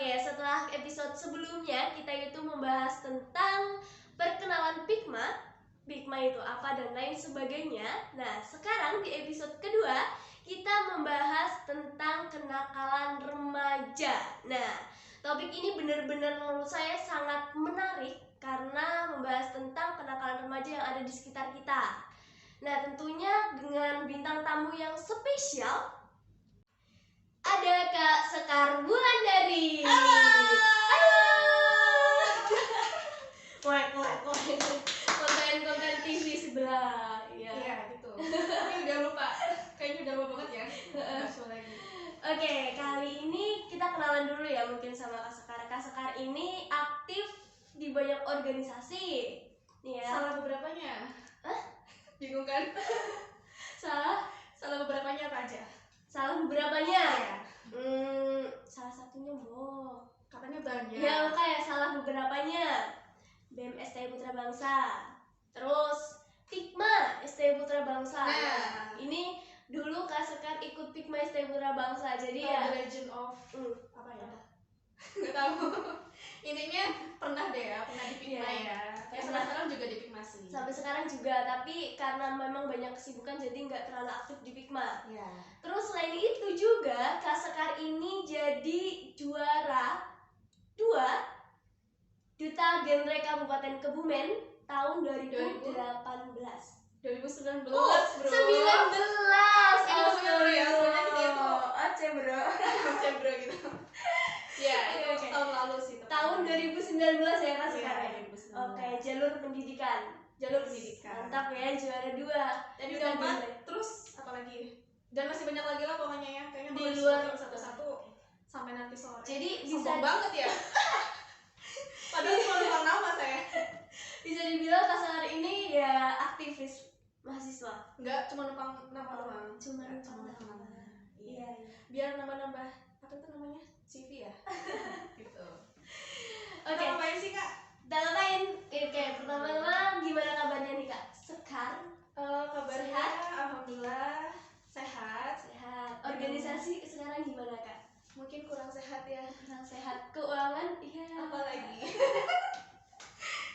Oke, setelah episode sebelumnya kita itu membahas tentang perkenalan Bigma itu apa dan lain sebagainya. Nah, sekarang di episode kedua kita membahas tentang kenakalan remaja. Nah, topik ini benar-benar menurut saya sangat menarik karena membahas tentang kenakalan remaja yang ada di sekitar kita. Nah, tentunya dengan bintang tamu yang spesial, ada Kak Sekar Wulandari. Halo. Konten TV sebelah. Iya gitu. Tapi udah lupa. Kayaknya udah lupa banget ya. Enggak show lagi. Oke, kali ini kita kenalan dulu ya mungkin sama Kak Sekar. Kak Sekar ini aktif di banyak organisasi. Nih ya. Salah beberapanya. Bingung kan? Salah beberapanya apa aja? Salah beberapanya. Iya. Salah satunya bohong. Katanya banyak. Ya kayak salah beberapanya. BEM STI Putra Bangsa. Terus Pikma STI Putra Bangsa. Nah, ini dulu Kak Sekar ikut Pikma STI Putra Bangsa. Jadi ya ya The Legend of apa ya? Nggak tahu. Intinya pernah deh ya, pernah di Pikma ya. Kayak sekarang juga di Pikma sih. Sampai sekarang juga, tapi karena memang banyak kesibukan jadi nggak terlalu aktif di Pikma. Iya. Terus selain itu juga Kak Sekar ini jadi juara 2 Duta Genre Kabupaten Kebumen tahun 2018. 2019 Oh, bro. 19. Ini maksudnya bro ya, soalnya kita itu Aceh bro. Aceh bro gitu. Ya, itu Oke. tahun lalu sih. Tahun 2019 ya Kak Sekar. Iya, 2019. Oke, jalur pendidikan. Jalur pendidikan. Mantap ya, juara 2. Tadi udah 4, terus apa lagi? Dan masih banyak lagi lah pokoknya ya. Kayaknya Di kalau luar disebutin satu-satu sampai nanti sore. Jadi sombong bisa banget ya. Padahal cuma lupa nama saya. Bisa dibilang Kak Sekar ini ya aktivis mahasiswa. Enggak, cuma numpang nama doang. Cuma Cuma numpang nama. nama. Iya. Iya. Biar nambah-nambah apa itu namanya? CV ya. Gitu. Oke. Kita ngapain sih, Kak? Kita ngapain? Oke, pertama-tama gimana kabarnya nih Kak Sekar? Kabarnya Sehat? alhamdulillah sehat. Sehat. Organisasi sekarang gimana Kak? Mungkin kurang sehat ya. Kurang sehat. Keuangan? Iya. Apalagi.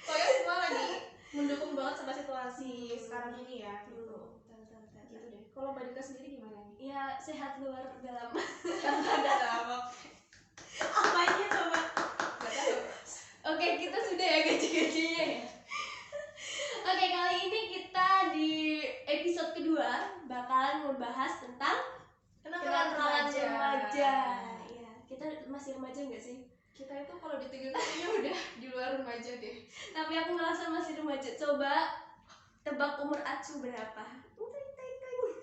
Pokoknya semua lagi mendukung banget sama situasi sekarang ini ya gitu. Gitu deh. Kalau Mbak Dika sendiri gimana nih? Ya sehat luar dalam. Ada apa? Apanya coba? Gak tahu. Oke, kita sudah ya gaji-gajinya ya. Oke, kali ini kita di episode kedua bakalan membahas tentang kenakalan remaja. Iya, kita masih remaja nggak sih? Kita itu kalau ditinggal kayaknya udah di luar remaja deh. Tapi aku merasa masih remaja. Coba tebak umur Acu berapa?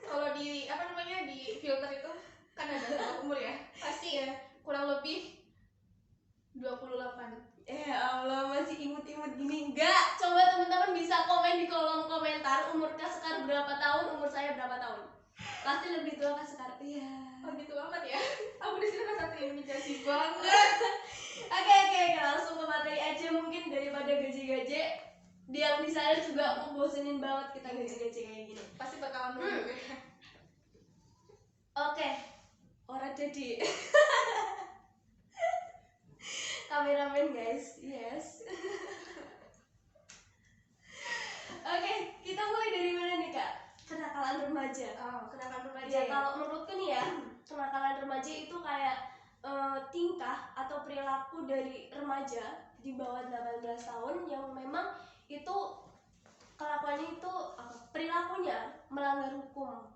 Kalau di apa namanya di filter itu kan ada tebak umur ya. Pasti ya kurang lebih 28. Allah, masih imut-imut gini. Enggak, coba teman-teman bisa komen di kolom komentar umur Kak Sekar berapa tahun, umur saya berapa tahun. Pasti lebih tua Kak Sekar. Iya. Oh gitu amat ya. Aku di sini kan satu imitasi banget. Oke, langsung ke materi aja mungkin daripada gaji-gaji. Yang di sana juga membosenin banget kita gaji-gaji kayak gini. Pasti bakalan nunggu ya. Oke, orang jadi kameramen guys, yes. Oke, kita mulai dari mana nih Kak? Kenakalan remaja. Kenakalan remaja Ya, ya. kalau menurutku nih ya, kenakalan remaja itu kayak tingkah atau perilaku dari remaja di bawah 18 tahun yang memang itu kelakuannya itu perilakunya melanggar hukum.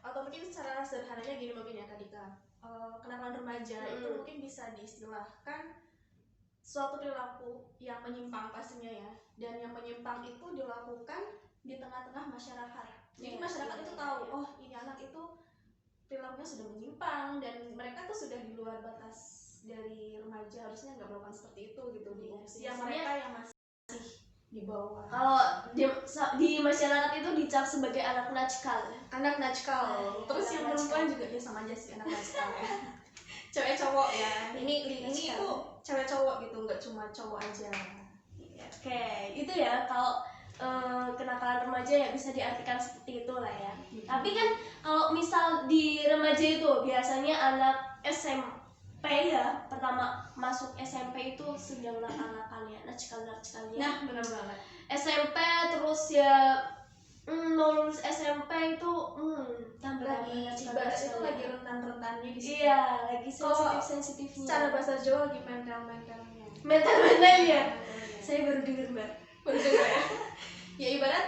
Atau mungkin secara sederhananya gini mungkin ya Kak Dika. Kenakalan remaja itu mungkin bisa diistilahkan suatu perilaku yang menyimpang pastinya ya, dan yang menyimpang itu dilakukan di tengah-tengah masyarakat. Jadi masyarakat itu tahu, oh ini anak itu perilakunya sudah menyimpang dan mereka tuh sudah di luar batas dari remaja, harusnya nggak melakukan seperti itu gitu di usia mereka yang masih di bawah. Kalau di masyarakat itu dicap sebagai anak najkal. Terus yang perempuan juga ya sama aja sih anak najkal ya. Cewek cowok ya. Ini itu cewek cowok gitu, nggak cuma cowok aja. Oke, itu ya kalau kenakalan remaja ya bisa diartikan seperti itu lah ya. Tapi kan kalau misal di remaja itu biasanya anak ya, pertama masuk SMP itu sedang nakal-nakalnya, nacikal-nacikalnya. Nah, benar banget. SMP terus ya mau lulus SMP itu tambah Lagi ibarat itu lagi rentan-rentannya di situ. Iya, lagi sensitif-sensitifnya. Secara bahasa Jawa lagi mental-mentalnya. Mental-mentalnya. Saya baru dengar, Mbak. Baru dengar ya. Ya ibarat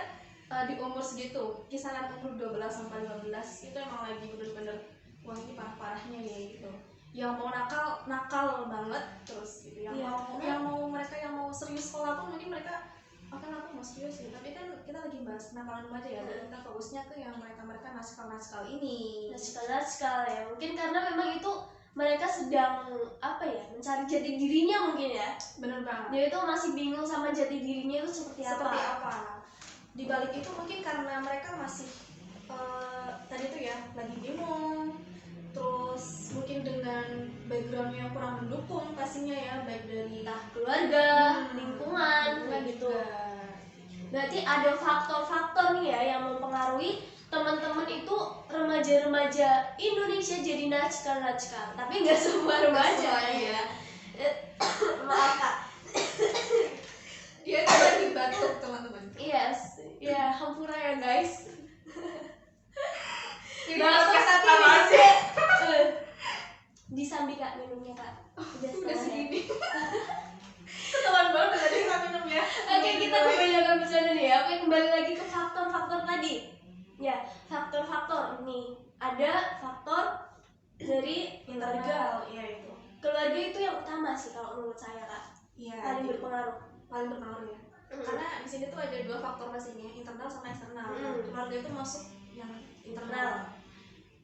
di umur segitu, kisaran umur 12 sampai 15 itu emang lagi bener-bener wah ini parah-parahnya ya gitu. Yang mau nakal banget terus gitu. Yang mau mereka yang mau serius sekolah pun mungkin mereka aku mau serius ya, tapi kan kita lagi bahas nakalan remaja ya, dan kita fokusnya ke yang mereka naskal ini. Naskal ya, mungkin karena memang itu mereka sedang mencari jati dirinya mungkin ya. Bener banget. Dia itu masih bingung sama jati dirinya itu seperti apa. Di balik itu mungkin karena mereka masih tadi itu ya lagi bingung, terus mungkin dengan background yang kurang mendukung pastinya ya, baik dari keluarga, lingkungan gitu. Berarti ada faktor-faktor nih ya yang mempengaruhi teman-teman itu remaja-remaja Indonesia jadi nacikal. Tapi nggak semua remaja ya. Maaf Kak. Dia tuh lagi batuk teman-teman. Yes, ya hampura ya guys. Apa sih? Disambi Kak minumnya Kak. Udah segini. Ketahuan banget tadi kita minumnya. Oke, kita kebanyakan bercanda nih ya. Oke, kembali lagi ke faktor-faktor tadi. Ya, faktor-faktor nih. Ada faktor dari keluarga. Iya itu. Keluarga itu yang utama sih kalau menurut saya Kak. Iya. Paling berpengaruh Ya. Karena di sini tuh ada dua faktor pastinya, internal sama eksternal. Keluarga itu masuk yang internal.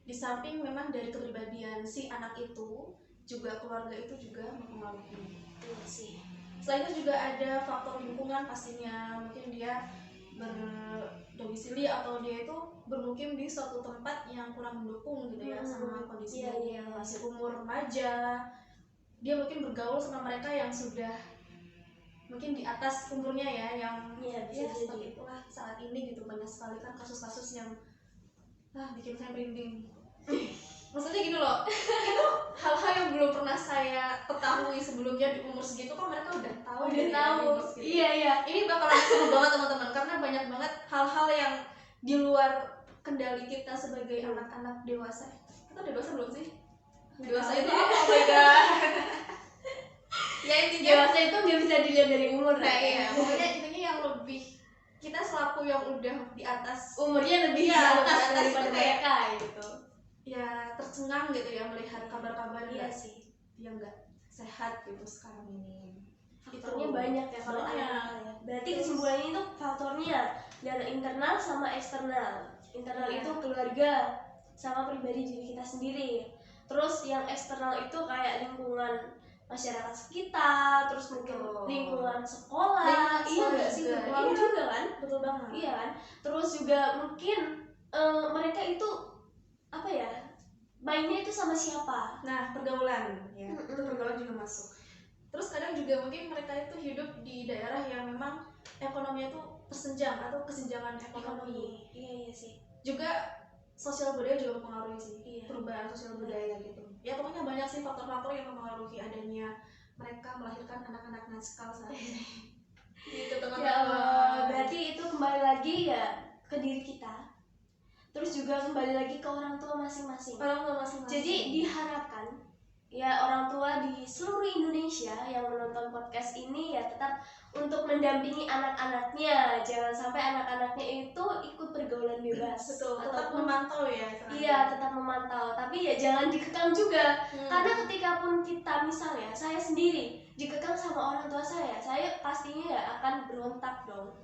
Di samping memang dari kepribadian si anak itu, juga keluarga itu juga mempengaruhi. Iya sih. Selain itu juga ada faktor lingkungan pastinya, mungkin dia berdomisili atau dia itu bermukim di suatu tempat yang kurang mendukung gitu ya sama kondisinya. Dia masih umur remaja, dia mungkin bergaul sama mereka yang sudah mungkin di atas umurnya ya, yang bisa seperti itulah saat ini gitu. Banyak sekali kan kasus-kasus yang bikin saya merinding. Maksudnya gini loh, itu hal-hal yang belum pernah saya ketahui sebelumnya di umur segitu kok mereka udah tahu. Iya. Ini bakalan seru banget teman-teman, karena banyak banget hal-hal yang di luar kendali kita sebagai anak-anak dewasa. Kita udah dewasa belum sih? Dewasa itu apa? Oh my god. Ya intinya dewasa itu nggak bisa dilihat dari umur. Nah iya, pokoknya intinya yang lebih kita selaku yang udah di atas umurnya lebih di atas daripada mereka gitu. Ya tercengang gitu ya melihat kabar-kabar yang nggak sehat gitu sekarang ini. Faktornya banyak ya kalau anak-anak ya. Berarti kesimpulannya itu faktornya dari internal sama eksternal. Internal itu keluarga sama pribadi diri kita sendiri. Terus yang eksternal itu kayak lingkungan masyarakat sekitar, terus mungkin lingkungan sekolah. Iya nggak sih? Lingkungan juga kan? Betul banget. Iya kan? Terus juga mungkin mereka itu mainnya itu sama siapa? Nah, pergaulan ya. Itu pergaulan juga masuk. Terus kadang juga mungkin mereka itu hidup di daerah yang memang ekonominya itu tersenjang atau kesenjangan ekonomi. Iya sih. Juga sosial budaya juga mempengaruhi sih. Iya. Perubahan sosial budaya gitu. Ya pokoknya banyak sih faktor-faktor yang mempengaruhi adanya mereka melahirkan anak-anak nakal saat ini. Gitu teman-teman. Ya, berarti itu kembali lagi ya ke diri kita. Terus juga kembali lagi ke orang tua masing-masing. Jadi diharapkan ya orang tua di seluruh Indonesia yang menonton podcast ini ya tetap untuk mendampingi anak-anaknya. Jangan sampai anak-anaknya itu ikut pergaulan bebas. Betul, tetap memantau ya. Iya, tetap memantau. Tapi ya jangan dikekang juga. Karena ketika pun kita misalnya saya sendiri dikekang sama orang tua saya pastinya ya akan berontak dong.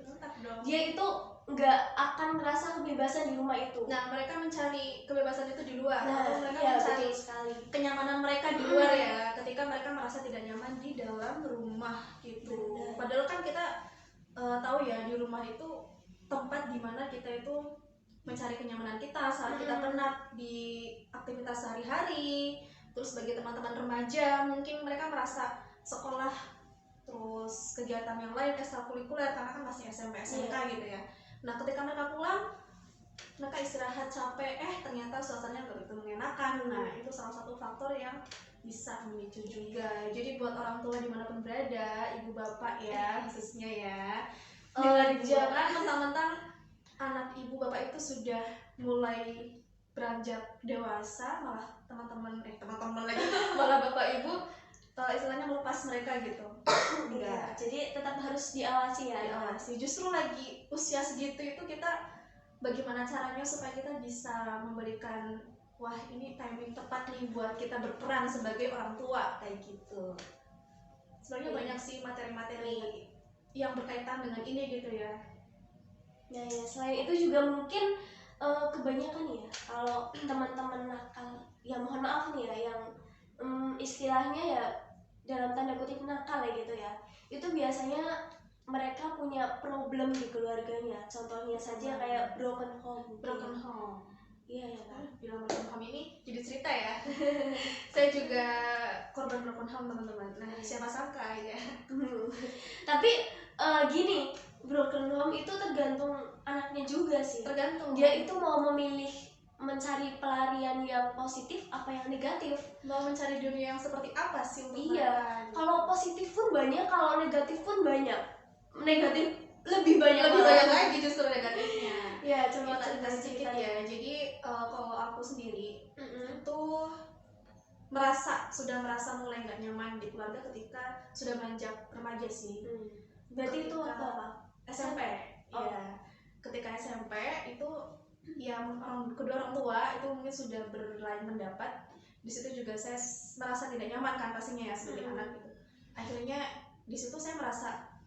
Dia itu nggak akan merasa kebebasan di rumah itu. Nah, mereka mencari kebebasan itu di luar. Nah, mereka mencari kenyamanan mereka di luar ya. Ketika mereka merasa tidak nyaman di dalam rumah gitu. Padahal kan kita tahu ya di rumah itu tempat dimana kita itu mencari kenyamanan kita saat kita penat di aktivitas sehari-hari. Terus bagi teman-teman remaja mungkin mereka merasa sekolah terus kegiatan yang lain ekstrakurikuler karena kan masih SMP SMK gitu ya. Nah ketika mereka pulang mereka istirahat capek ternyata suasananya begitu mengenakan. Nah itu salah satu faktor yang bisa memicu juga. Jadi buat orang tua dimanapun berada, ibu bapak ya khususnya ya, jangan mentang-mentang anak ibu bapak itu sudah mulai beranjak dewasa malah teman-teman lagi malah bapak ibu istilahnya melepas mereka gitu. Enggak, jadi tetap harus diawasi ya. Diawasi. Justru lagi usia segitu itu kita bagaimana caranya supaya kita bisa memberikan wah ini timing tepat nih buat kita berperan sebagai orang tua kayak gitu. Sebenarnya banyak sih materi-materi yang berkaitan dengan ini gitu ya. Nah ya, selain itu juga mungkin kebanyakan ya kalau teman-teman nakal, ya mohon maaf nih ya, yang istilahnya ya dalam tanda kutip nakal ya gitu ya, itu biasanya mereka punya problem di keluarganya. Contohnya saja kayak broken home. Iya ya kan. Bilang broken home ini jadi cerita ya. Saya juga korban broken home teman-teman. Nah siapa sangka ya. Tapi gini, broken home itu tergantung anaknya juga sih. Tergantung dia itu mau memilih mencari pelarian yang positif apa yang negatif, mau mencari dunia yang seperti apa sih untuk mereka. Kalau positif pun banyak, kalau negatif pun banyak. Negatif lebih banyak lagi justru negatifnya. Ya coba cerita sedikit ya. Jadi kalau aku sendiri itu sudah merasa mulai nggak nyaman di keluarga ketika sudah beranjak remaja sih. Berarti itu apa? SMP. Iya. Ketika SMP itu ya kedua orang tua itu mungkin sudah berlain pendapat. Di situ juga saya merasa tidak nyaman kan pastinya ya sebagai anak gitu. Akhirnya di situ saya merasa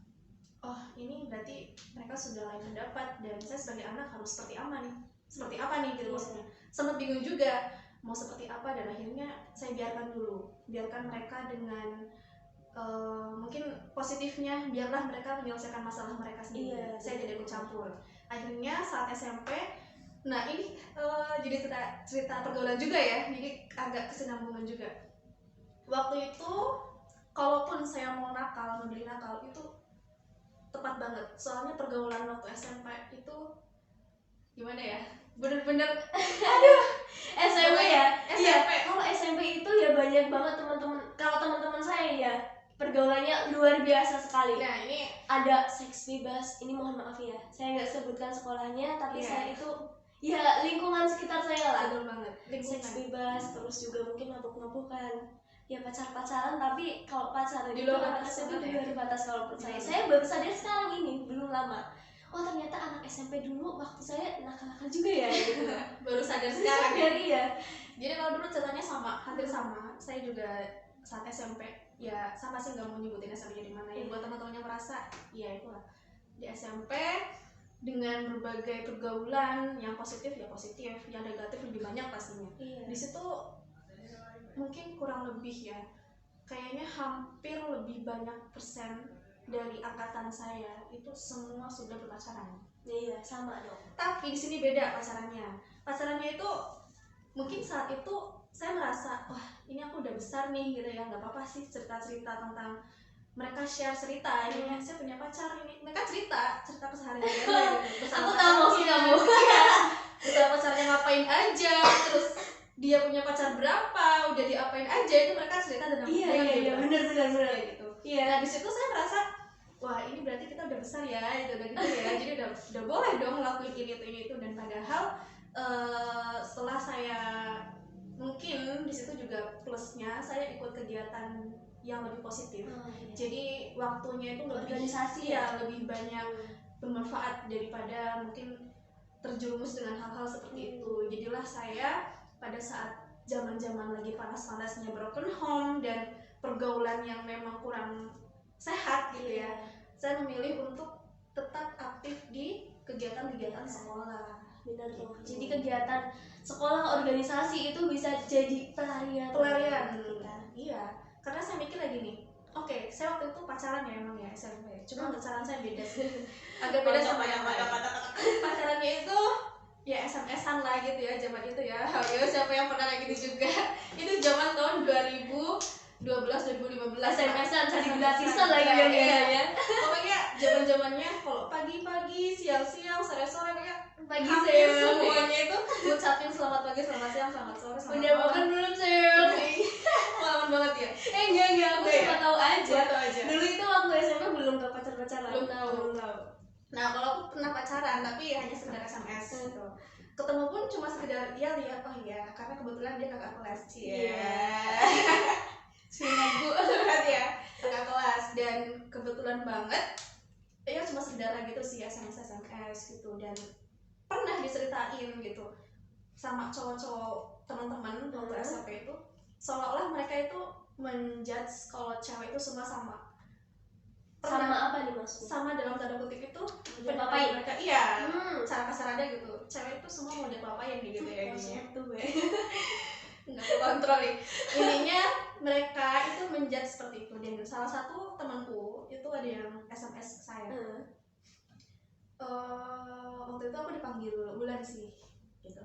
oh ini berarti mereka sudah lain pendapat dan saya sebagai anak harus seperti apa nih gitu maksudnya. Sempat bingung juga mau seperti apa dan akhirnya saya biarkan mereka dengan mungkin positifnya, biarlah mereka menyelesaikan masalah mereka sendiri. Saya tidak ikut campur. Akhirnya saat SMP, nah ini jadi cerita pergaulan juga ya, jadi agak kesinambungan juga. Waktu itu kalaupun saya mau membeli nakal itu tepat banget, soalnya pergaulan waktu SMP itu gimana ya, bener-bener aduh SMP ya. Iya, kalau SMP itu ya banyak banget teman-teman. Kalau teman-teman saya ya pergaulannya luar biasa sekali. Nah ini ada seks bebas, ini mohon maaf ya, saya nggak sebutkan sekolahnya, tapi saya itu ya lingkungan sekitar saya lah. Betul banget. Seks bebas, terus juga mungkin mabuk-mabukan, ya pacaran, tapi kalau pacaran di luar batas itu di luar batas kalau menurut saya. Saya baru sadar sekarang ini, belum lama. Oh ternyata anak SMP dulu waktu saya nakal-nakal juga ya gitu. Baru sadar sekarang ya. Jadi kalau dulu ceritanya hampir sama. Saya juga saat SMP ya sama sih, nggak mau nyebutin SMP di mana ya. Buat teman-teman yang merasa ya itulah di SMP dengan berbagai pergaulan yang positif, yang negatif lebih banyak pastinya. Di situ mungkin kurang lebih ya kayaknya hampir lebih banyak persen dari angkatan saya itu semua sudah berpacaran. Iya, sama dong. Tapi di sini beda pacarannya. Pacarannya itu mungkin saat itu saya merasa wah ini aku udah besar nih gitu ya, nggak apa-apa sih cerita-cerita tentang mereka share cerita ini saya punya pacar ini, mereka cerita keseharian gitu. Aku tahu maksud kamu. Iya. Pacarnya ngapain aja, terus dia punya pacar berapa, udah diapain aja, itu mereka cerita dengan iya benar gitu. Iya. Nah di situ saya merasa wah ini berarti kita udah besar ya, itu udah gitu ya, jadi udah boleh dong ngelakuin ini itu dan padahal setelah saya mungkin di situ juga plusnya saya ikut kegiatan yang lebih positif. Jadi waktunya itu organisasi lebih banyak bermanfaat daripada mungkin terjerumus dengan hal-hal seperti itu. Jadilah saya pada saat zaman-zaman lagi panas-panasnya broken home dan pergaulan yang memang kurang sehat gitu ya, saya memilih untuk tetap aktif di kegiatan-kegiatan sekolah. Benar tuh. Jadi kegiatan sekolah, organisasi itu bisa jadi pelarian kita. Iya, karena saya mikir lagi nih, oke, saya waktu itu pacaran ya emang ya SMP, cuma pacaran saya beda sih, agak beda sama yang lain. Pacarannya itu ya SMS-an lah gitu ya zaman itu ya. Ayo siapa yang pernah kayak gitu juga? Itu zaman tahun 2012 2015 SMS-an cari gratisan lagi ya. Pokoknya zaman-zamannya kalau pagi-pagi, siang-siang, sore-sore kayak Pagi hampir sayang. semuanya itu ngucapin selamat pagi, selamat siang, selamat sore, selamat Udah makan belum sayang? pengalaman banget ya. Enggak, aku Enggak cuma ya? tahu aja. Tahu aja. Dulu itu waktu SMP belum tahu pacaran. Belum tahu. Belum tahu. Nah, kalau aku pernah pacaran tapi hanya sekedar SMS gitu. Ketemu pun cuma sekedar ya lihat, oh iya, karena kebetulan dia kakak kelas. Cuma Bu. Curhat ya, kakak kelas, dan kebetulan banget ya cuma sekedar gitu sih, SMS gitu. Dan pernah diceritain gitu sama cowok-cowok teman-teman waktu SMP itu, seolah-olah mereka itu menjudge kalau cewek itu semua sama. Sama apa nih maksudnya? Sama dalam tanda kutip itu Diapa-apain? mereka, iya, cara kasar ada gitu, cewek itu semua mau diapa-apain gitu ya. Itu gue. Nggak kontrol nih. Intinya mereka itu menjudge seperti itu. Dan salah satu temanku itu ada yang SMS ke saya. Waktu itu aku dipanggil Bulan sih gitu.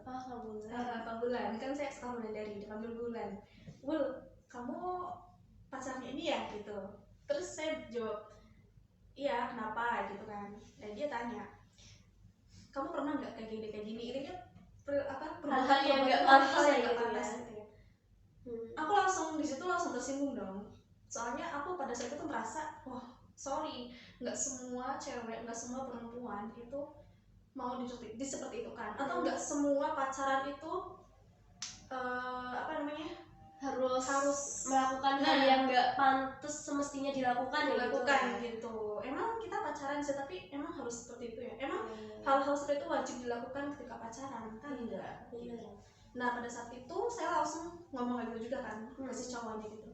Bulan, kan saya sekolah dari dipanggil Bulan. Bul, kamu pacarnya ini ya gitu. Terus saya jawab, iya, kenapa gitu kan. Dan dia tanya, kamu pernah nggak kayak gini? Ini kan hal-hal yang nggak pantas gitu ya. Aku langsung di situ langsung tersinggung dong. Soalnya aku pada saat itu merasa, wah, sorry, nggak semua cewek, nggak semua perempuan itu mau di seperti itu kan. Atau nggak semua pacaran itu harus melakukan hal yang nggak pantas semestinya dilakukan gitu. Emang kita pacaran sih, tapi emang harus seperti itu ya. Emang hal-hal seperti itu wajib dilakukan ketika pacaran kan? Enggak. Nah, pada saat itu saya langsung ngomong kayak gitu juga kan ke si cowoknya gitu.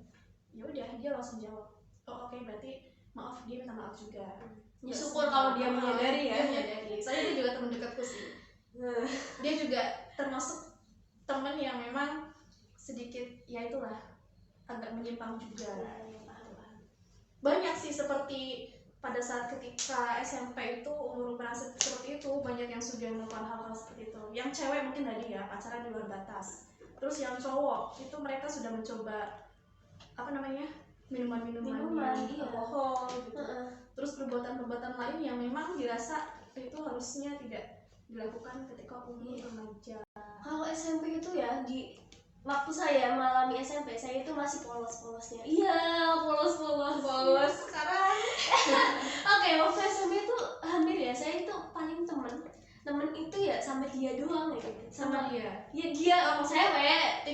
Ya udah, dia langsung jawab, oh oke, berarti maaf, dia minta maaf juga. Ya syukur kalau dia menyadari ya. Saya itu juga teman dekatku sih. Dia juga termasuk teman yang memang sedikit ya itulah agak menyimpang juga. Banyak sih, seperti pada saat ketika SMP itu umur seperti itu, banyak yang sudah melakukan hal-hal seperti itu. Yang cewek mungkin tadi ya pacaran di luar batas. Terus yang cowok itu mereka sudah mencoba minuman alkohol gitu. Terus perbuatan-perbuatan lain yang memang dirasa itu harusnya tidak dilakukan ketika umur remaja. Kalau SMP itu ya, di waktu saya mengalami SMP, saya itu masih polos-polosnya. Iya, polos Sekarang Oke, waktu SMP itu hampir ya, saya itu paling temen itu ya sama dia doang ya gitu. Sama dia. Ya dia cewek,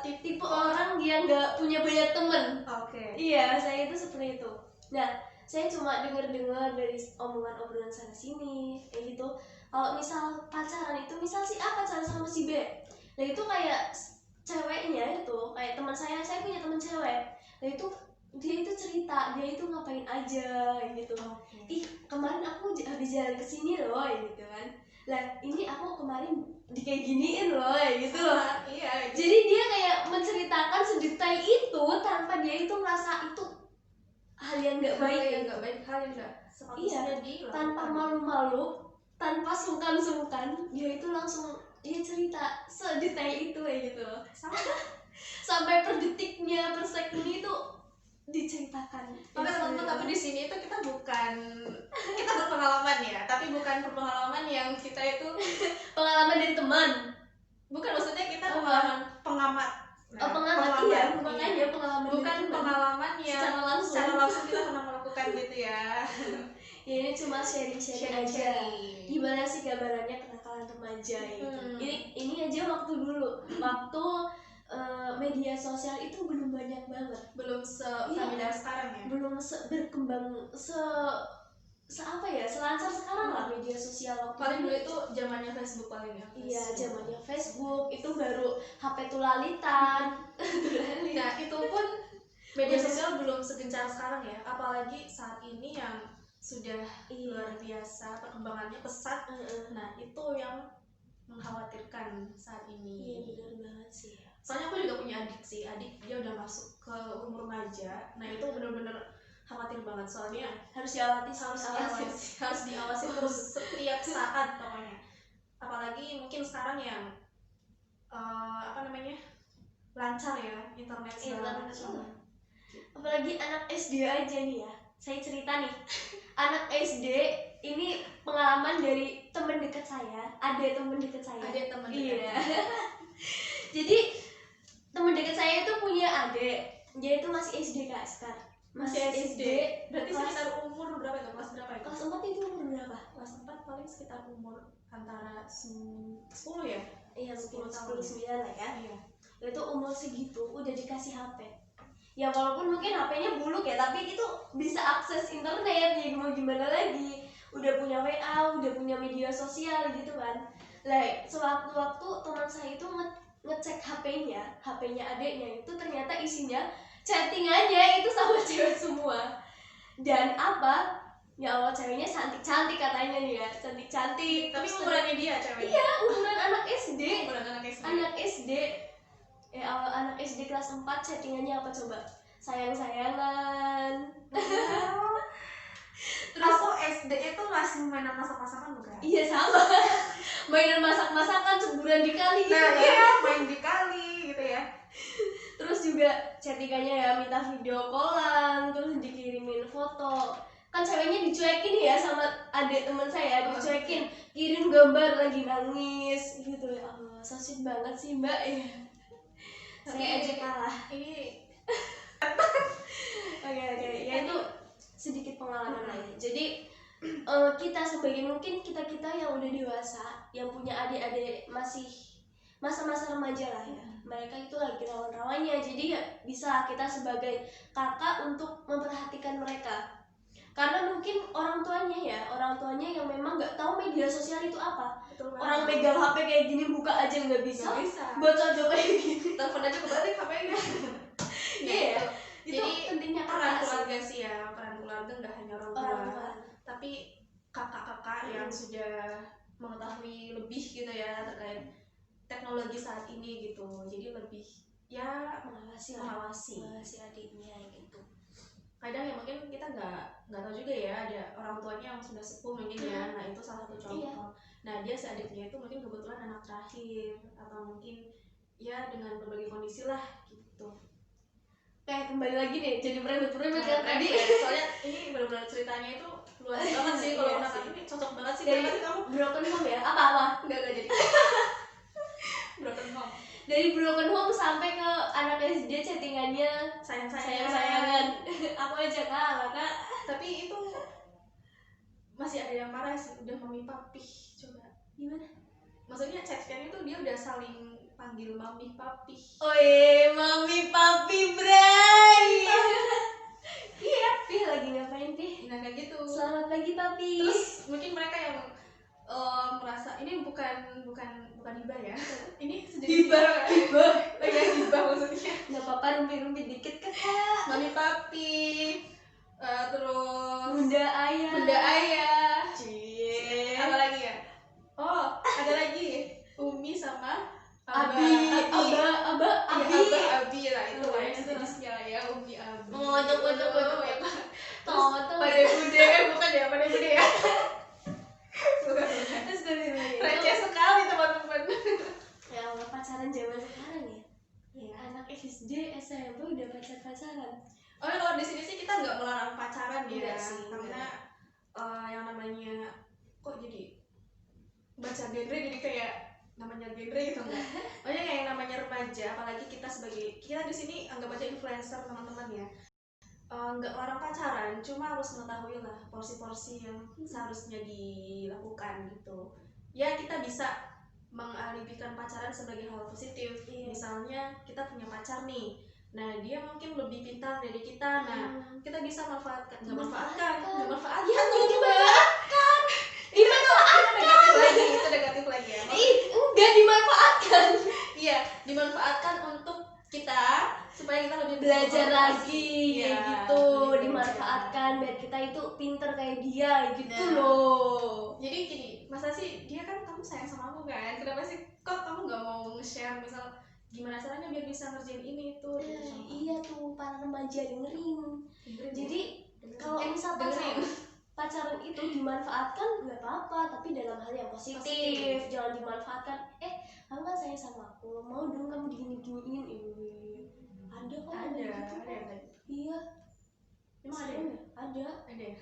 tipe orang dia nggak punya banyak temen. Oke. Iya, saya itu seperti itu. Nah, saya cuma dengar dari omongan-obrolan sana sini kayak gitu. Kalau misal pacaran itu, misal si A pacaran sama si B, nah itu kayak ceweknya itu kayak teman saya punya teman cewek. Nah itu dia itu cerita dia itu ngapain aja gitu. Ih, kemarin aku habis jalan kesini loh gitu kan. Lah ini aku kemarin di kayak giniin loh gitu. Iya. Jadi dia kayak menceritakan sedetail itu tanpa dia itu merasa itu hal yang nggak baik. Hal yang nggak sepatutnya dilakukan. Tanpa malu-malu, tanpa sungkan-sungkan, dia itu langsung dia cerita sedetail itu kayak gitu loh. Sampai per detiknya, per sekunnya itu diceritakan. Oke teman-teman, tapi di sini itu kita berpengalaman ya, tapi bukan pengalaman yang kita itu pengalaman dari teman. Bukan, maksudnya kita pengalaman pengamat. Pengamat iya, makanya pengalaman. Bukan pengalaman yang secara langsung kita pernah melakukan gitu ya. Ya ini cuma sharing aja. Gimana sih gambarannya kenakalan remaja gitu. Ini aja waktu dulu. Waktu media sosial itu belum banyak banget, belum se-familiar sekarang ya, belum berkembang selancar sekarang lah media sosial. Waktu paling dulu itu zamannya Facebook paling ya. Iya, zamannya Facebook itu baru HP tulalitan. Nah itu pun media sosial belum segencar sekarang ya, apalagi saat ini yang sudah luar biasa perkembangannya pesat. Nah itu yang mengkhawatirkan saat ini. Iya benar banget sih. Soalnya aku juga punya adik dia udah masuk ke umur remaja. Nah itu benar-benar khawatir banget, soalnya harus diawasi terus setiap saat pokoknya. Apalagi mungkin sekarang yang lancar ya internet segala macam. Apalagi anak SD aja nih ya, saya cerita nih. Anak SD ini pengalaman dari teman dekat saya, ada teman dekat saya. Ada teman dekat. Iya. Jadi teman dekat saya itu punya adik, dia itu masih SD Kak sekarang. Masih SD. Berarti kelas, sekitar umur berapa itu? Kelas berapa itu? kelas 4 itu umur berapa? Kelas 4 paling sekitar umur antara 10 ya? Iya, mungkin 10 tahun. 10-9 lah ya. Iya. Itu umur segitu udah dikasih HP. Ya walaupun mungkin HP-nya buluk ya, tapi itu bisa akses internet ya, mau gimana lagi. Udah punya WA, udah punya media sosial gitu kan. Lah, sewaktu-waktu teman saya itu ngecek HP-nya adiknya itu ternyata isinya chattingannya itu sama cewek semua. Dan apa? Ya Allah, ceweknya cantik-cantik katanya nih ya, cantik-cantik. Tapi Terus umurannya dia ceweknya. iya, umuran anak SD. Umuran anak SD. Anak SD. Anak SD kelas 4 chattingannya apa coba? Sayang-sayangan. Terus aku SD itu masih mainan masak-masakan bukan? Iya sama. Mainan masak-masakan sebulan dikali gitu Nah, kan. iya, main di kali gitu ya. Terus juga chattingannya ya minta video callan, terus dikirimin foto. Kan ceweknya dicuekin ya sama adik teman saya, dicuekin, kirim gambar lagi nangis gitu ya. Allah, so sweet banget sih Mbak ya. Saya aja kalah. Ini Oke, ya itu sedikit pengalaman lah ya. Jadi kita sebagai mungkin kita yang udah dewasa, yang punya adik-adik masih masa-masa remaja lah ya, mereka itu lagi rawan-rawannya. Jadi ya bisa kita sebagai kakak untuk memperhatikan mereka, karena mungkin orang tuanya yang memang nggak tahu media sosial itu apa. betul banget. Orang megang HP kayak gini buka aja nggak bisa, Nggak bisa. baca aja kayak gini. Telepon aja kebalik HP-nya. Iya. Itu Jadi pentingnya peran kakak sih. keluarga sih ya, peran keluarga nggak hanya orang tua, Orang tua. tapi kakak-kakak yang sudah mengetahui lebih gitu ya terkait teknologi saat ini gitu. Jadi lebih ya mengawasi adiknya gitu. Kadang ya mungkin kita nggak tahu juga ya, ada orang tuanya yang sudah sepuh mungkin ya. Nah itu salah satu contoh. Iya. Nah dia si adiknya itu mungkin kebetulan anak terakhir atau mungkin ya dengan berbagai kondisi lah gitu. Kayak kembali lagi nih jadi merembet-merembet Nah, kan tadi. soalnya ini benar-benar ceritanya itu luas banget sih. Kalau Iya anak sih. ini cocok banget sih. Dari Kenapa sih kamu broken home ya? Apa? nggak jadi broken home? Dari broken home sampai ke anak SD chattingannya sayang-sayangan. Aku aja kalah Kak. Tapi itu masih ada yang marah sih, udah mami papi. Coba Gimana? maksudnya chatnya itu dia udah saling panggil mami papi. Oi, mami papi bray. Iya, Pih lagi ngapain Pih? Nah kayak gitu. Selamat pagi papi. Terus mungkin mereka yang merasa ini bukan hibah ya. Ini sedikit Hibah. ya hibah maksudnya. Nggak apa-apa, rumpi-rumpi dikit Kak. Mami papi, terus Bunda ayah. bunda ayah. Cie. Apa lagi ya? Oh, ada lagi Umi sama Abi lah itu lah yang sejenisnya ya, Umi Abi. Tahu. Pada bude, bukan ya, pada bude ya. Bukan. Receh sekali teman-teman. Ya Allah, pacaran zaman sekarang ya. Ya, anak SD, SMP udah pacaran. Oh, kalau di sini sih kita nggak melarang pacaran ya, Enggak sih, karena yang namanya kok jadi baca genre jadi kayak namanya genre gitu enggak. Makanya kayak yang namanya remaja, apalagi kita di sini anggap aja influencer teman-teman ya. Nggak larang pacaran, cuma harus mengetahui lah porsi-porsi yang seharusnya dilakukan gitu. Ya kita bisa mengalibikan pacaran sebagai hal positif. Misalnya kita punya pacar nih, nah dia mungkin lebih pintar dari kita, nah kita bisa manfaatkan, nggak manfaatkan, itu negatif lagi ya. Enggak dimanfaatkan. Iya, dimanfaatkan untuk kita supaya kita lebih Belajar lagi ya, gitu, dimanfaatkan biar kita itu pinter kayak dia gitu loh. Jadi gini, masa sih dia kan kamu sayang sama aku kan, kenapa sih kok kamu nggak mau nge-share misal gimana caranya biar bisa ngerjain ini itu gitu. Iya tuh para remaja dengerin. Jadi kalau misal dengerin. pacaran itu dimanfaatkan nggak apa-apa, tapi dalam hal yang positif. Jangan dimanfaatkan, kamu kan sayang sama aku, mau dong kamu digini-giniin. Ada kok ada gitu. yang kayak Iya, emang ada ya? ada. Ada ya?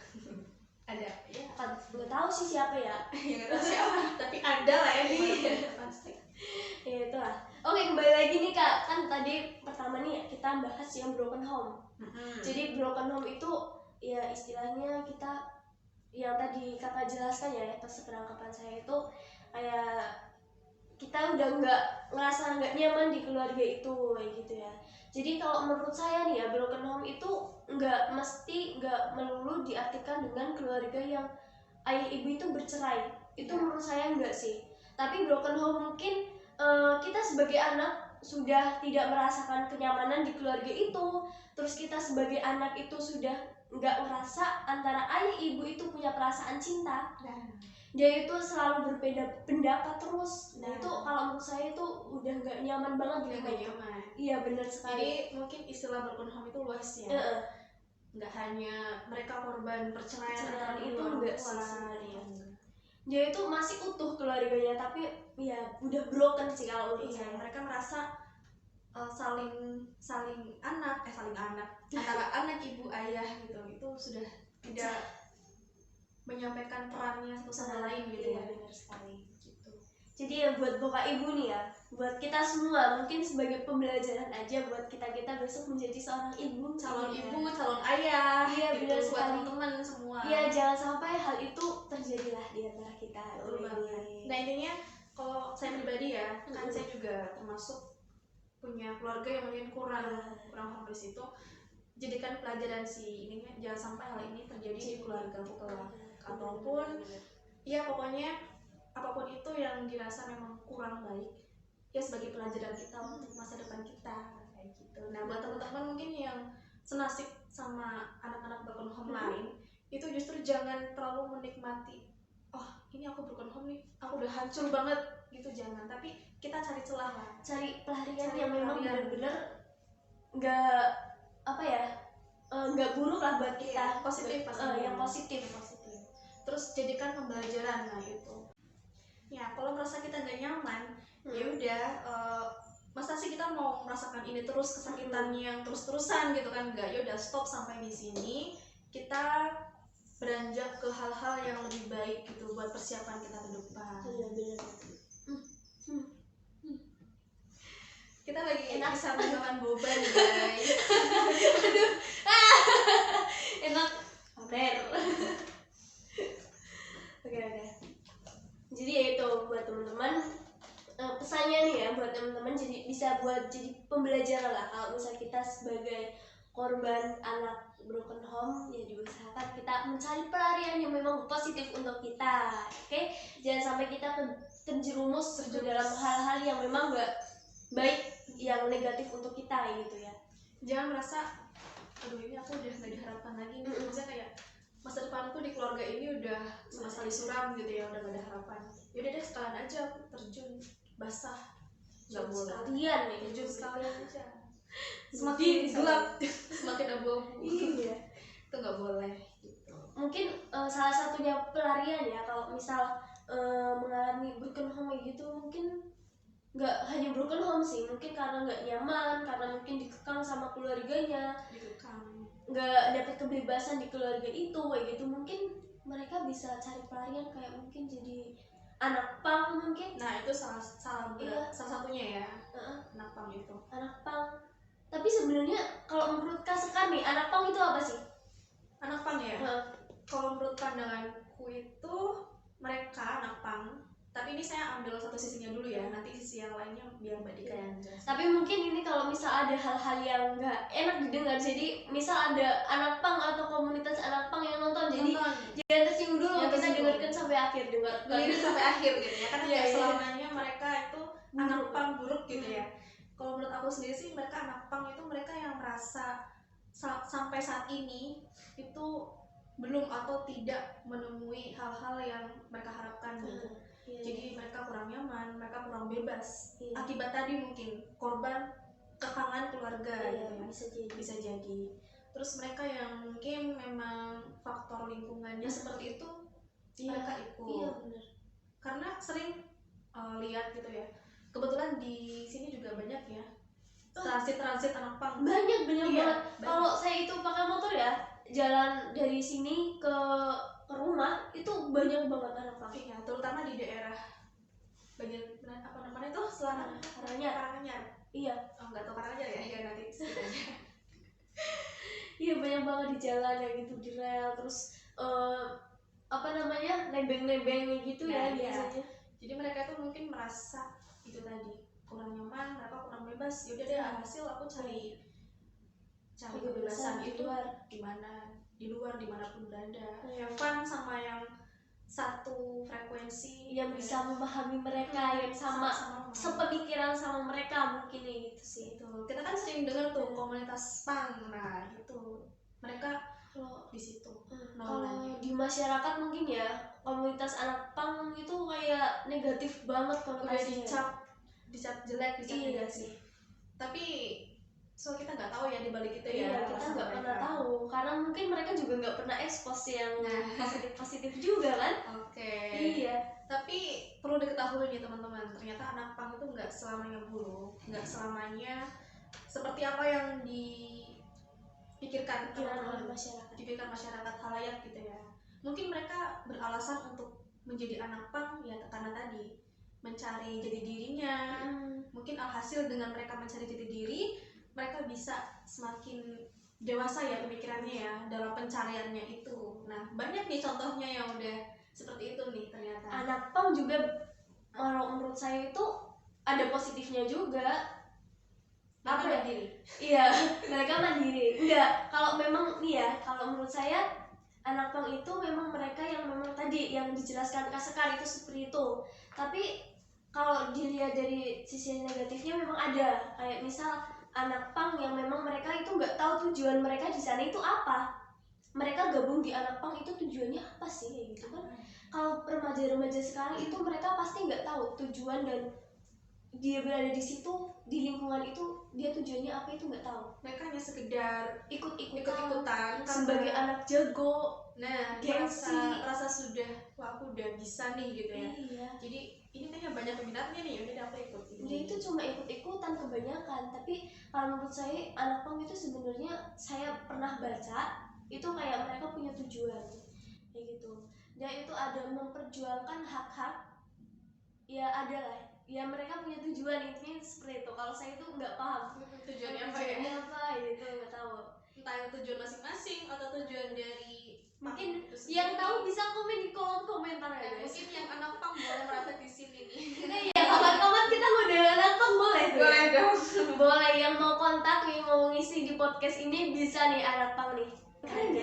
ada ya. Nggak tahu sih siapa ya. Ya nggak tahu siapa, tapi ada lah ya di pasti. Ya itulah. Oke, kembali lagi nih Kak. Kan tadi pertama nih kita bahas yang broken home. Jadi broken home itu ya istilahnya kita yang tadi Kakak jelaskan ya pas penangkapan saya itu kayak kita udah ngerasa nggak nyaman di keluarga itu kayak gitu ya. Jadi kalau menurut saya nih ya, broken home itu nggak melulu diartikan dengan keluarga yang ayah ibu itu bercerai. Itu menurut saya enggak sih. Tapi broken home mungkin kita sebagai anak sudah tidak merasakan kenyamanan di keluarga itu. Terus kita sebagai anak itu sudah nggak ngerasa antara ayah ibu itu punya perasaan cinta. Dia itu selalu berbeda pendapat terus. Nah itu kalau menurut saya itu udah nggak nyaman banget di rumah itu. Iya benar sekali. Jadi mungkin istilah broken home itu luas ya. Nggak hanya mereka korban perceraian itu enggak sih sebenarnya. Dia itu masih utuh keluarganya tapi ya udah broken sih kalau menurut saya. Mereka merasa saling anak antara anak ibu ayah gitu itu sudah tidak menyampaikan perannya satu sama lain gitu ya. Benar sekali gitu. Jadi ya buat bapak ibu nih ya, buat kita semua mungkin sebagai pembelajaran aja buat kita besok menjadi seorang ibu, calon ayah. Iya gitu, benar buat sekali. teman-teman semua. Iya jangan sampai hal itu terjadilah di antara kita. Nah intinya kalau saya pribadi ya, kan saya juga termasuk punya keluarga yang mungkin kurang harmonis itu. Jadikan pelajaran ininya jangan sampai hal ini terjadi di keluarga kelak. Ataupun ya pokoknya apapun itu yang dirasa memang kurang baik ya sebagai pelajaran kita untuk masa depan kita kayak gitu. Nah buat teman-teman mungkin yang senasib sama anak-anak broken home lain itu justru jangan terlalu menikmati ini aku broken home nih, aku udah hancur banget gitu, jangan. Tapi kita cari celah lah, cari pelarian yang memang benar-benar nggak buruk lah buat kita, positif yang positif. Terus jadikan pembelajaran. Nah itu ya kalau merasa kita nggak nyaman ya udah masa sih kita mau merasakan ini terus, kesakitan yang terus-terusan gitu kan, nggak. Ya udah stop sampai di sini, kita beranjak ke hal-hal yang lebih baik gitu buat persiapan kita ke depan. Kita lagi enak sama makan boba nih guys. Aduh, enak kabar. Oke. Jadi ya itu buat teman-teman, pesannya nih ya buat teman-teman, jadi bisa buat jadi pembelajaran lah kalau misalnya kita sebagai korban anak broken home ya diusahakan kita mencari pelarian yang memang positif untuk kita. Oke? Jangan sampai kita terjerumus dalam hal-hal yang memang nggak baik, yang negatif untuk kita gitu ya. Jangan merasa aduh ini aku udah nggak diharapkan lagi. Maksudnya kayak masa depanku di keluarga ini udah sama sekali suram gitu ya, udah gak ada harapan. Yaudah deh sekalian aja aku terjun basah, nggak boleh. Terjun sekalian aja. Semakin gelap semakin abu-abu. Iya. Itu nggak boleh. Gitu. Mungkin salah satunya pelarian ya kalau misal mengalami broken home gitu, mungkin nggak hanya broken home sih, mungkin karena nggak nyaman, karena mungkin dikekang sama keluarganya, nggak dapat kebebasan di keluarga itu kayak gitu. Mungkin mereka bisa cari pelarian kayak mungkin jadi anak pang mungkin. Nah itu salah satunya ya. Anak pang itu. Anak pang. Tapi sebenarnya kalau menurut Kak Sekar nih, anak pang itu apa sih? Anak pang ya. Kalau menurut pandanganku itu mereka anak pang. Tapi ini saya ambil satu sisinya dulu ya, nanti sisi yang lainnya biar Mbak Dika yang jelas. Tapi mungkin ini kalau misal ada hal-hal yang nggak enak didengar, jadi misal ada anak pang atau komunitas anak pang yang nonton, jadi jangan tersinggung dulu, kita dengarkan sampai akhir, sampai akhir gitu ya, karena tidak selamanya mereka itu anak pang buruk gitu ya. Kalau menurut aku sendiri sih mereka anak pang itu mereka yang merasa sampai saat ini itu belum atau tidak menemui hal-hal yang mereka harapkan gitu. Jadi mereka kurang nyaman, mereka kurang bebas. Akibat tadi mungkin korban kekangan keluarga gitu ya. Bisa jadi. Terus mereka yang mungkin memang faktor lingkungannya seperti itu, mereka ikut. Iya benar. Karena sering lihat gitu ya. Kebetulan di sini juga banyak ya transit anak pang. Banyak banget. Kalau saya itu pakai motor ya, jalan dari sini ke rumah itu banyak banget anak pang. Iya, terutama di daerah bagian apa namanya tuh selatan Karanganyar. Iya. Oh, nggak tahu Karanganyar ya? Iya, nanti sedikit aja. Iya, banyak banget di jalan ya gitu, di rel, terus apa namanya, nebeng-nebeng gitu ya biasanya. Jadi mereka tuh mungkin merasa itu tadi kurang nyaman, mereka kurang bebas. Yaudah deh, hasil aku cari kebebasan itu di luar dimanapun berada. Have fun sama yang satu frekuensi yang bisa memahami mereka, yang sama sepemikiran sama mereka mungkin ya gitu sih. Itu kita kan sering dengar tuh komunitas punk, nah itu mereka Kalau di situ. Kalau di masyarakat mungkin ya komunitas anak pang itu kayak negatif banget konotasinya. Udah dicap jelek, dicap negatif. Tapi kita nggak tahu ya di balik itu ya. Iya, kita nggak pernah tahu karena mungkin mereka juga nggak pernah expose yang positif juga kan. Oke. Iya. Tapi perlu diketahui nih teman-teman, ternyata anak pang itu nggak selamanya buruk, nggak selamanya seperti apa yang dipikirkan masyarakat halayak gitu ya. Mungkin mereka beralasan untuk menjadi anak pang ya karena tadi mencari jati dirinya. Mungkin alhasil dengan mereka mencari jati diri, mereka bisa semakin dewasa ya pemikirannya ya dalam pencariannya itu. Nah, banyak nih contohnya yang udah seperti itu nih ternyata. Anak pang juga kalau menurut saya itu ada positifnya juga. Apa mandiri? Iya, mereka mandiri. Enggak, kalau memang nih ya, kalau menurut saya anak pang itu memang mereka yang memang tadi yang dijelaskan Kak Sekar itu seperti itu. Tapi kalau dilihat dari sisi negatifnya memang ada. Kayak misal anak pang yang memang mereka itu nggak tahu tujuan mereka di sana itu apa. Mereka gabung di anak pang itu tujuannya apa sih kayak gitu kan? Kalau remaja-remaja sekarang itu mereka pasti nggak tahu tujuan dan dia berada di situ di lingkungan itu dia tujuannya apa itu nggak tahu. Mereka hanya sekedar ikut-ikutan sebagai anak jago. Nah, gengsi, rasa sudah wah aku udah bisa nih gitu ya. Iya. Jadi ini kayaknya banyak peminatnya nih, udah aku ikut. Dia itu cuma ikut-ikutan kebanyakan, tapi kalau menurut saya anak pang itu sebenarnya saya pernah baca itu kayak mereka punya tujuan kayak gitu. Dan itu ada memperjuangkan hak-hak ya, ada lah ya, mereka punya tujuan intinya seperti itu. Kalau saya itu nggak paham tujuannya apa gitu, nggak tahu entah itu tujuan masing-masing atau tujuan dari mungkin yang tahu bisa komen di kolom komentar ya guys. Mungkin yang anak pang boleh merasa di sini nih. Ya kawan-kawan kita ngundang anak pang boleh tuh. Boleh dong. Boleh, yang mau kontak, yang mau ngisi di podcast ini bisa nih anak pang nih. Sering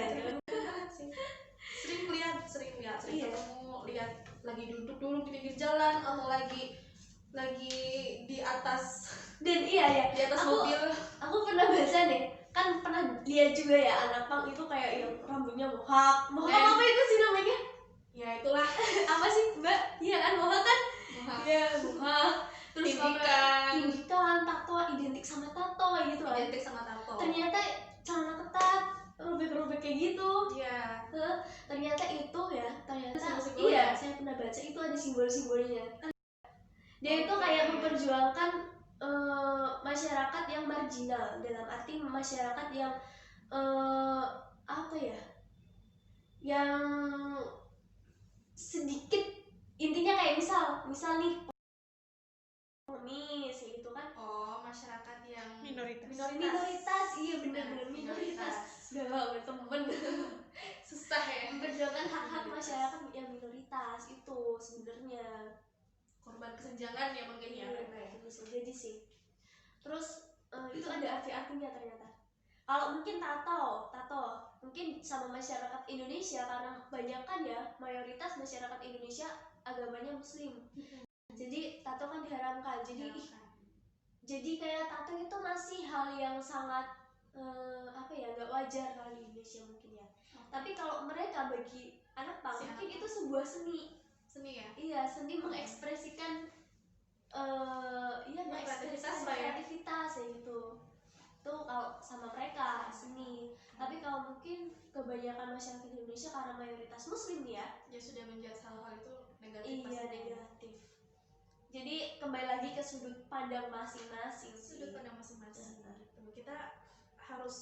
lihat ketemu, lihat lagi duduk di pinggir jalan atau lagi di atas dan iya di atas mobil. Aku pernah baca nih, kan pernah lihat juga ya anak pang itu kayak yang rambutnya mohak apa itu sih namanya? Ya itulah apa sih mbak? Iya kan mohak kan? Ya mohak. Terus tindikan, tato, identik sama tato gitu lah. Identik sama tato. Ternyata celana ketat, robek-robek kayak gitu. Iya. Ternyata itu ya, iya saya pernah baca itu ada simbol-simbolnya. Dia itu kayak memperjuangkan masyarakat yang marginal, dalam arti masyarakat yang apa ya, yang sedikit, intinya kayak misal nih pengemis gitu kan. Oh, masyarakat yang minoritas iya benar-benar minoritas. Gak temen susah ya. Memperjuangkan hak-hak masyarakat yang minoritas itu sebenarnya korban kesenjangan ya mungkin ya mereka ya. Bisa jadi sih. Terus itu ada arti-artinya ternyata. Kalau mungkin tato mungkin sama masyarakat Indonesia, karena kebanyakan ya mayoritas masyarakat Indonesia agamanya Muslim. Jadi tato kan diharamkan. Jadi kayak tato itu masih hal yang sangat apa ya, nggak wajar kalau di Indonesia mungkin ya. Tapi kalau mereka bagi anak pang mungkin itu sebuah seni ya. Iya, seni mengekspresikan kreativitas ya gitu. Tuh kalau sama mereka seni. Tapi kalau mungkin kebanyakan masyarakat Indonesia karena mayoritas Muslim ya sudah menjudge hal-hal itu negatif. Iya, negatif. Jadi kembali lagi ke sudut pandang masing-masing. Gitu. Kita harus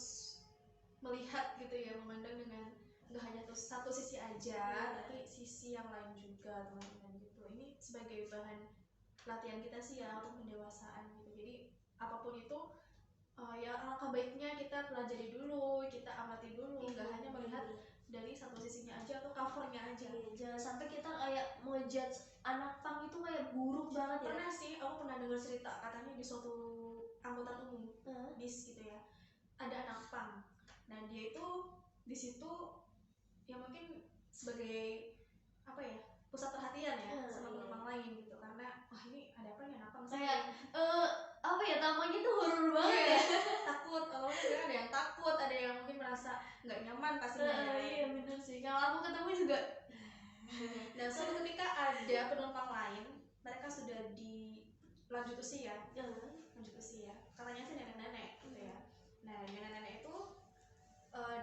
melihat gitu ya, memandang satu sisi aja, tapi sisi yang lain juga teman-teman gitu. Ini sebagai bahan latihan kita sih ya untuk pendewasaan gitu. Jadi apapun itu ya alangkah baiknya kita pelajari dulu, kita amati dulu, nggak hanya melihat dari satu sisinya aja atau covernya aja. Jangan sampai kita kayak ngejudge anak pang itu kayak buruk banget ya. Pernah sih, aku pernah dengar cerita katanya di suatu angkutan umum bis gitu ya, ada anak pang. Nah dia itu di situ ya mungkin sebagai apa ya, pusat perhatian ya sama penumpang lain gitu, karena wah ini ada apa nih anak pang kayak apa ya, tamunya tuh horor banget ya. Takut, kalau ada yang takut, ada yang mungkin merasa nggak nyaman pastinya. Iya bener sih, kalau aku ketemu juga. Dan suatu ketika ada penumpang lain, mereka sudah di lanjut usia, katanya sih nenek-nenek gitu ya. Nah nenek-nenek itu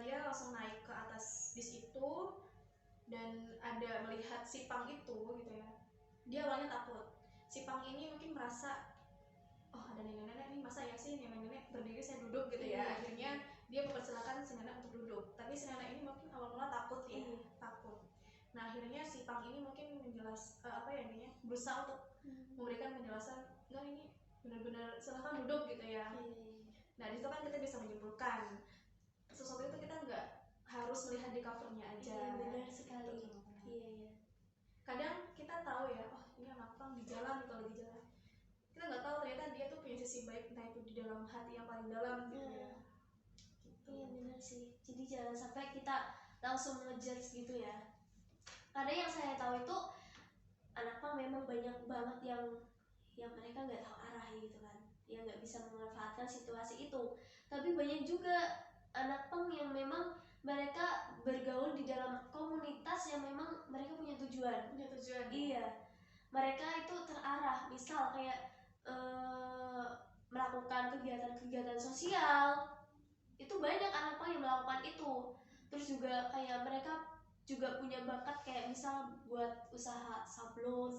dia langsung naik ke atas bis itu dan ada melihat si pang itu gitu ya. Dia awalnya takut. Si pang ini mungkin merasa, oh ada nenek-nenek nih, masa ya sih nenek-nenek berdiri saya duduk gitu ya. Akhirnya dia mempersilahkan si nenek untuk duduk, tapi si nenek ini mungkin awal-mula takut ya, takut. Nah akhirnya si pang ini mungkin berusaha untuk memberikan penjelasan, enggak ini benar-benar silahkan duduk gitu ya. Nah disitu kan kita bisa menyimpulkan sesuatu itu kita nggak harus melihat di covernya aja. Benar sekali. Iya. Kadang kita tahu ya, oh ini anak pang di jalan gitu, lagi jalan, kita nggak tahu ternyata dia tuh punya sisi baik, entah itu di dalam hati yang paling dalam gitu ya. Iya benar sih, jadi jangan sampai kita langsung ngejudge gitu ya. Karena yang saya tahu itu anak pang memang banyak banget yang mereka nggak tahu arah gitu kan, yang nggak bisa memanfaatkan situasi itu. Tapi banyak juga anak pang yang memang mereka bergaul di dalam komunitas yang memang mereka punya tujuan. Iya, mereka itu terarah, misal kayak melakukan kegiatan-kegiatan sosial. Itu banyak anak pang yang melakukan itu. Terus juga kayak mereka juga punya bakat kayak misal buat usaha sablon.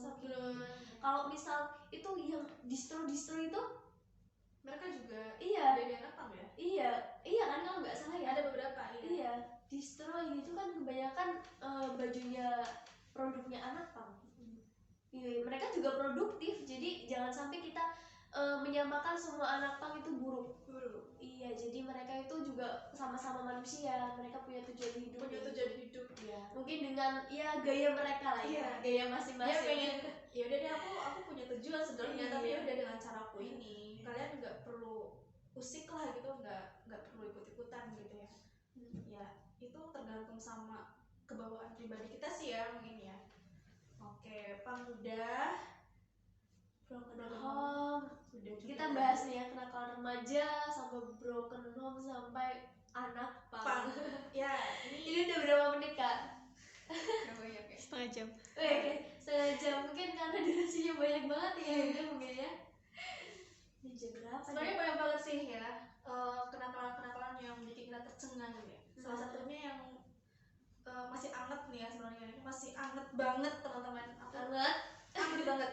Kalau misal itu yang distro itu mereka juga dari anak pang ya. Iya kan, kalau nggak salah ya ada beberapa. Iya, distro gitu kan kebanyakan bajunya produknya anak pang. Iya, mereka juga produktif, jadi jangan sampai kita menyamakan semua anak pang itu buruk. Iya, jadi mereka itu juga sama-sama manusia, mereka punya tujuan hidup. Ya. Mungkin dengan gaya mereka lah ya, gaya masing-masing. Dia pengen, ya udah deh aku punya tujuan sebenarnya, tapi ya udah dengan caraku ini. Kalian nggak perlu usik lah gitu, nggak perlu ikut-ikutan gitu ya. Ya itu tergantung sama kebawaan pribadi kita sih ya mungkin ya. Oke, pang udah. Broken home. Kita bahas nih ya, kenakalan remaja sampai broken home sampai anak pang. Ya, ini udah berapa menit kak? Setengah jam. Oke, setengah jam, mungkin karena durasinya banyak banget ya. Udah mungkin ya. Ini jam berapa? Sebenarnya banyak banget sih ya kenakalan yang bikin kita tercengang ya. Salah satunya yang masih anget nih ya sebenarnya, ini masih anget banget teman-teman. Anget banget.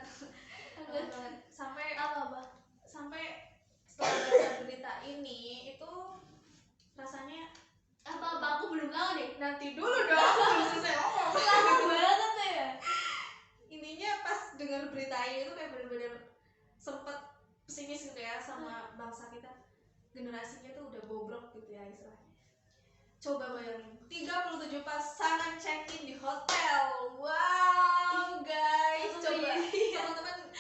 Sampai setelah baca berita ini itu rasanya apa aku belum tahu nih. Nanti dulu dong, belum selesai ngomong. Lama banget ya. Ininya pas dengar berita ini itu kayak bener-bener sempet pesimis gitu ya sama bangsa kita. Generasinya tuh udah bobrok gitu ya istilahnya. Coba bayangin, 37 pasangan check-in di hotel. Wow, guys, coba teman-teman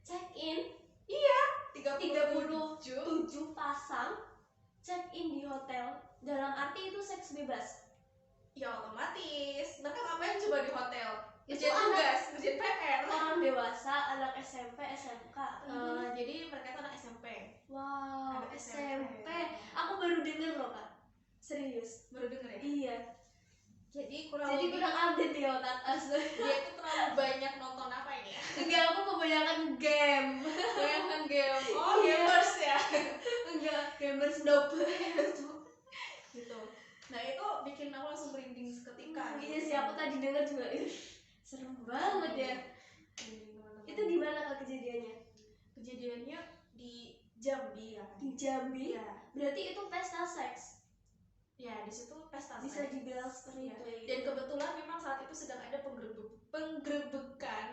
check-in. Iya, 37 pasang check-in di hotel. Dalam arti itu seks bebas. Ya otomatis. Mereka ngapain coba di hotel? Itu tugas, ngerjain PR. Orang dewasa, anak SMP, SMK. Jadi mereka itu anak SMP. Wow, anak SMP. Aku baru denger loh kak. Serius. Baru denger ya? Iya. Jadi kurang update ya otak asli. Dia itu terlalu banyak nonton apa ini ya? Enggak, aku kebanyakan game. Oh, gamers ya? Enggak, gamers nope. Gitu. Nah itu bikin aku langsung merinding seketika. Iya sih, aku tadi denger juga. Serem banget ya. Itu di mana kak kejadiannya? Kejadiannya di Jambi ya. Di Jambi? Ya. Berarti itu pesta seks? ya di situ pesta Bisa seks. dibilang seperti Ya. itu ya. Dan kebetulan memang saat itu sedang ada penggerebekan.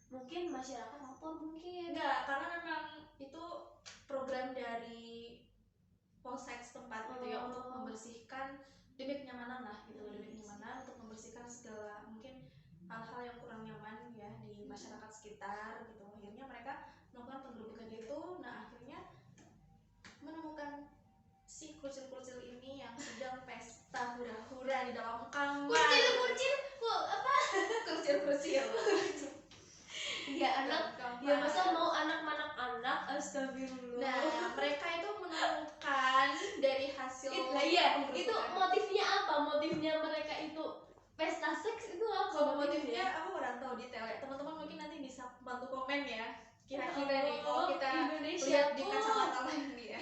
Mungkin masyarakat lapor mungkin. Enggak, karena memang itu program dari polsek setempat gitu ya, untuk membersihkan demi kenyamanan lah gitu, demi kenyamanan untuk membersihkan segala mungkin hal-hal yang kurang nyaman ya di masyarakat sekitar gitu. Akhirnya mereka melakukan penggerebekan itu. Nah akhirnya menemukan si kucil-kucil ini yang sedang pesta hura-hura di dalam kamar. Kucil apa? Kucil-kucil. Iya anak. Ya masa mau anak-anak, astagfirullah. Nah mereka itu menemukan dari hasil Iya, itu motifnya apa? Motifnya mereka itu pesta seks itu apa? Kalau motifnya aku kurang tahu detail ya. Teman-teman mungkin nanti bisa bantu komen ya. Kira-kira nih kalau kita Indonesia lihat di kacamata lain nih ya.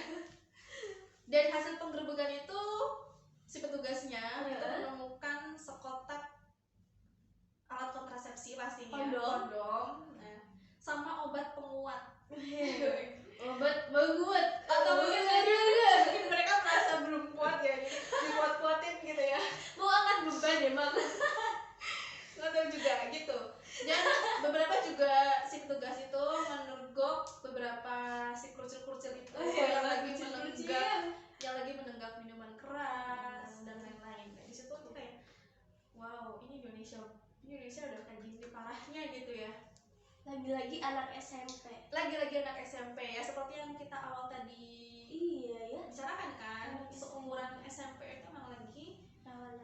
Dan hasil penggerebekan itu si petugasnya itu menemukan sekotak alat kontrasepsi pastinya, kondom, nah, sama obat penguat. Obat penguat Atau mungkin mereka merasa belum kuat ya, dikuat-kuatin gitu ya. mau angkat beban emang. Nggak tahu juga gitu. Dan beberapa juga si petugas itu menergok beberapa si kucil-kucil itu yang lagi menenggak minuman keras dan lain-lain. Nah, di situ tuh kayak wow, ini Indonesia udah kayak gini parahnya gitu ya. Lagi-lagi anak SMP. Lagi-lagi anak SMP ya, seperti yang kita awal tadi Iya ya. bicarakan kan, seumuran SMP itu emang lagi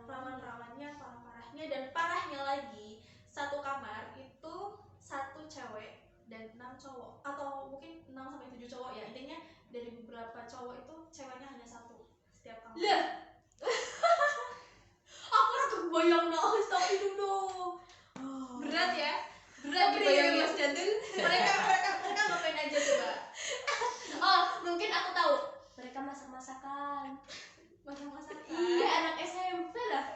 rawan-rawannya, parah-parahnya, dan parahnya lagi satu kamar itu 1 cewek dan 6 cowok, atau mungkin 6 sampai 7 cowok ya. Intinya dari beberapa cowok itu ceweknya hanya 1 setiap kamar. Lah. Aku rada bayang astagfirullah. Berat ya? Berat dibayangin Mas Jadul. Mereka ngapain aja coba? Oh, mungkin aku tahu. Mereka masak-masakan. Masak-masakan. Iya, anak SMP lah.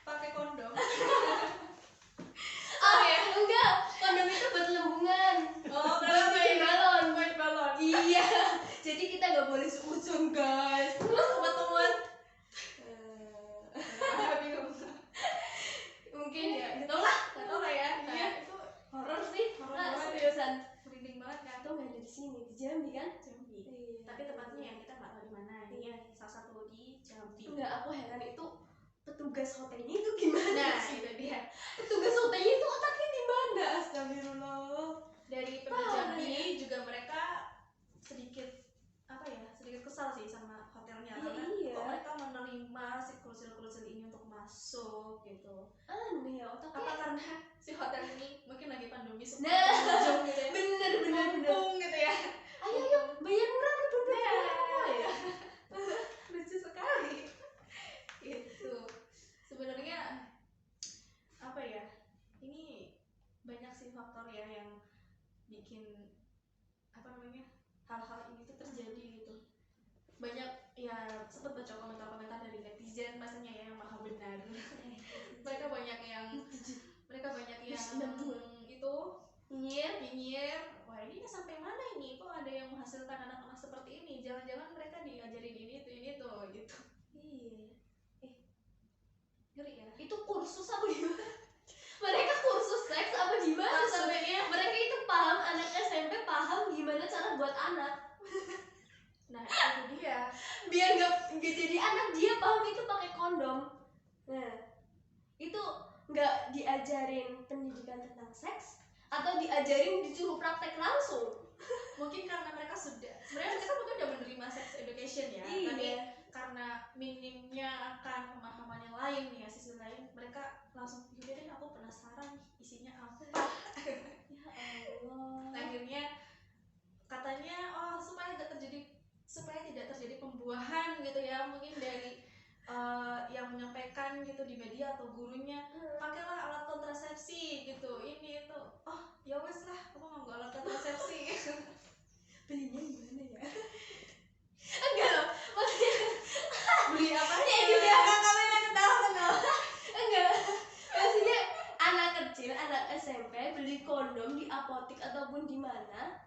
Pakai kondom. Oh ya, enggak. Kondom itu buat lembungan. Oh, buat bikin balon. Buat balon. Iya. Jadi kita nggak boleh seujung, guys. Teman-teman. Mungkin ya, gitu lah. Gak tau lah ya. Nah, Iya. itu Horor sih. Horor Nah, banget. seriusan. merinding banget kan. Itu nggak ada di sini, di Jambi kan? Jambi. Iya. Tapi tempatnya yang kita nggak tahu di mana. Ini salah satu di Jambi. Enggak, aku heran itu petugas hotelnya itu gimana Nah, sih? itu dia. Petugas hotelnya itu otaknya di mana? Astagfirullah. Dari Pemda Jambi juga mereka sedikit kesal sih sama hotelnya, Iya, karena iya. kok mereka menerima si kucil-kucil ini untuk masuk gitu. Aneh ya otaknya. Apa karena si hotel ini mungkin lagi pandemi semua Nah, pengunjung gitu ya. bener. Mumpung gitu ya. Ayo, bayar murah Nah, ya. lucu sekali. Itu sebenarnya apa ya? Ini banyak sih faktor ya yang bikin hal-hal ini tuh terjadi gitu. Banyak ya, sempat baca komentar-komentar dari netizen pastinya ya, yang maha benar. mereka banyak yang itu nyinyir, wah ini sampai mana ini, kok ada yang menghasilkan anak-anak seperti ini, jangan-jangan mereka diajarin ini tuh gitu. Iya. Ngeri ya. Itu kursus apa gimana? Mereka kursus seks apa gimana? Sebenarnya Mereka itu paham, anak SMP paham gimana cara buat anak. nah itu dia. Biar nggak jadi anak, dia paham itu pakai kondom. Nah, itu nggak diajarin pendidikan tentang seks atau diajarin disuruh praktek langsung. Mungkin karena mereka sebenarnya mereka mungkin udah menerima sex education ya, Iya. tapi karena minimnya akan pemahaman yang lain nih ya, sisi lain, mereka langsung yaudah deh, aku penasaran nih isinya apa. Ya Allah. Akhirnya katanya supaya tidak terjadi pembuahan gitu ya, mungkin dari yang menyampaikan gitu di media atau gurunya, pakailah alat kontrasepsi gitu, ini itu. Oh ya wes lah, aku mau alat kontrasepsi. Belinya gimana ya? Enggak loh, maksudnya Beli apa ya aja? gitu ya, kalian ketawa enggak? Enggak, maksudnya anak kecil, anak SMP beli kondom di apotik ataupun di mana,